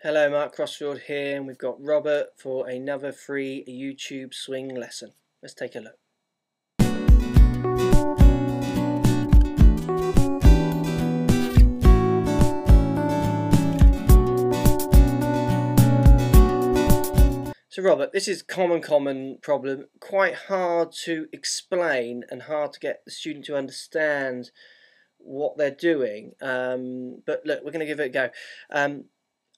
Hello, Mark Crossfield here, and we've got Robert for another free YouTube swing lesson. Let's take a look. So Robert, this is common problem, quite hard to explain and hard to get the student to understand what they're doing. But look, we're going to give it a go.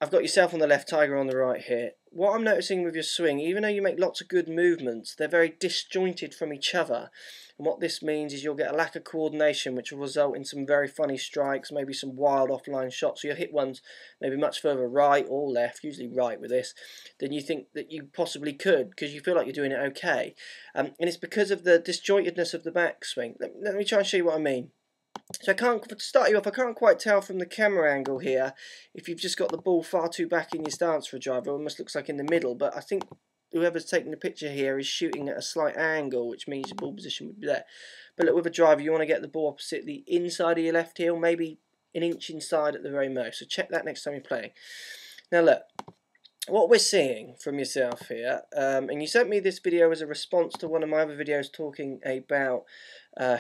I've got yourself on the left, Tiger on the right here. What I'm noticing with your swing, even though you make lots of good movements, they're very disjointed from each other. And what this means is you'll get a lack of coordination, which will result in some very funny strikes, maybe some wild offline shots. So you'll hit ones maybe much further right or left, usually right with this, than you think that you possibly could, because you feel like you're doing it okay. And it's because of the disjointedness of the backswing. Let me try and show you what I mean. So to start you off, I can't quite tell from the camera angle here if you've just got the ball far too back in your stance for a driver. It almost looks like in the middle, but I think whoever's taking the picture here is shooting at a slight angle, which means your ball position would be there. But look, with a driver, you want to get the ball opposite the inside of your left heel, maybe an inch inside at the very most. So check that next time you're playing. Now look, what we're seeing from yourself here, and you sent me this video as a response to one of my other videos talking about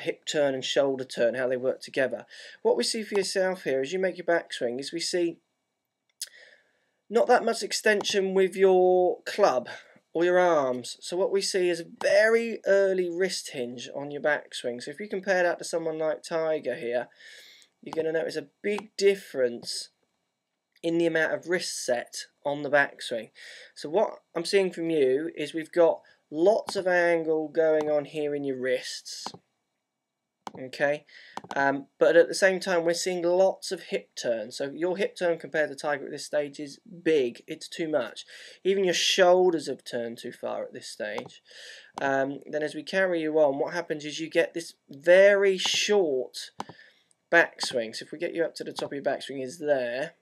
hip turn and shoulder turn, how they work together. What we see for yourself here as you make your backswing is we see not that much extension with your club or your arms. So what we see is a very early wrist hinge on your backswing. So if you compare that to someone like Tiger here, you're going to notice a big difference in the amount of wrist set on the backswing. So what I'm seeing from you is we've got lots of angle going on here in your wrists, okay, but at the same time we're seeing lots of hip turn. So your hip turn compared to Tiger at this stage is big. It's too much. Even your shoulders have turned too far at this stage. Then as we carry you on, what happens is you get this very short backswing. So if we get you up to the top of your backswing is there.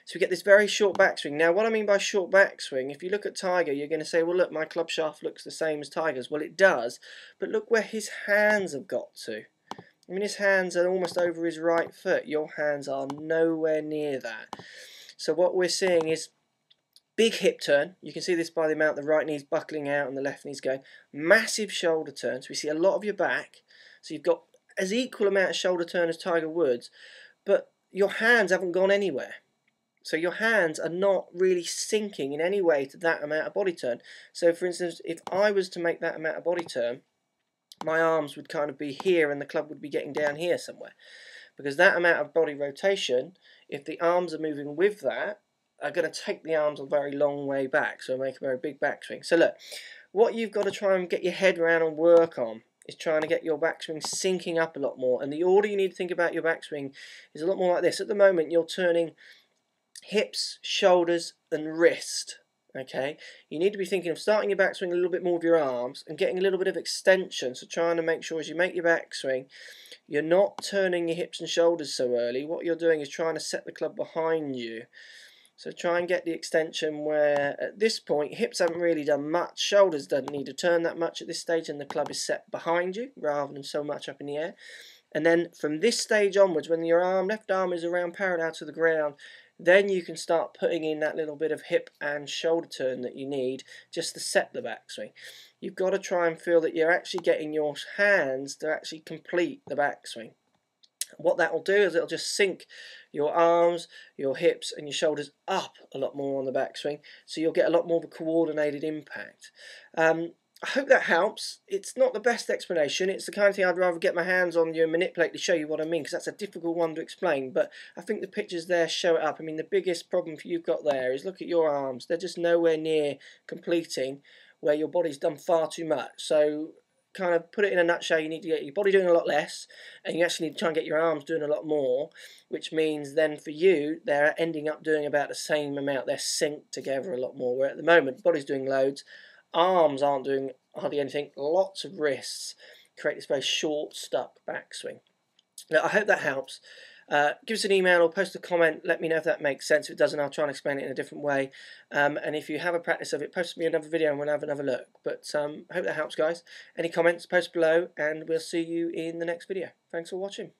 So we get this very short backswing. Now what I mean by short backswing, if you look at Tiger, you're going to say, well look, my club shaft looks the same as Tiger's. Well it does, but look where his hands have got to. I mean, his hands are almost over his right foot. Your hands are nowhere near that. So what we're seeing is big hip turn. You can see this by the amount the right knee's buckling out and the left knee's going. Massive shoulder turn. So we see a lot of your back. So you've got as equal amount of shoulder turn as Tiger Woods, but your hands haven't gone anywhere. So your hands are not really sinking in any way to that amount of body turn. So for instance, if I was to make that amount of body turn, my arms would kind of be here and the club would be getting down here somewhere. Because that amount of body rotation, if the arms are moving with that, are going to take the arms a very long way back. So make a very big backswing. So look, what you've got to try and get your head around and work on is trying to get your backswing sinking up a lot more. And the order you need to think about your backswing is a lot more like this. At the moment, you're turning hips, shoulders and wrist. Okay, you need to be thinking of starting your backswing a little bit more with your arms and getting a little bit of extension. So trying to make sure as you make your backswing, you're not turning your hips and shoulders so early. What you're doing is trying to set the club behind you. So try and get the extension where at this point hips haven't really done much, shoulders doesn't need to turn that much at this stage, and the club is set behind you rather than so much up in the air. And then from this stage onwards, when your left arm is around parallel to the ground, then you can start putting in that little bit of hip and shoulder turn that you need just to set the backswing. You've got to try and feel that you're actually getting your hands to actually complete the backswing. What that will do is it'll just sink your arms, your hips and your shoulders up a lot more on the backswing, so you'll get a lot more of a coordinated impact. I hope that helps. It's not the best explanation. It's the kind of thing I'd rather get my hands on you and manipulate to show you what I mean, because that's a difficult one to explain. But I think the pictures there show it up. I mean, the biggest problem you've got there is look at your arms. They're just nowhere near completing where your body's done far too much. So kind of put it in a nutshell, you need to get your body doing a lot less, and you actually need to try and get your arms doing a lot more, which means then for you, they're ending up doing about the same amount. They're synced together a lot more, where at the moment, body's doing loads, arms aren't doing hardly anything, lots of wrists, create this very short, stuck backswing. Now, I hope that helps. Give us an email or post a comment, let me know if that makes sense. If it doesn't, I'll try and explain it in a different way. And if you have a practice of it, post me another video and we'll have another look. But I hope that helps, guys. Any comments, post below, and we'll see you in the next video. Thanks for watching.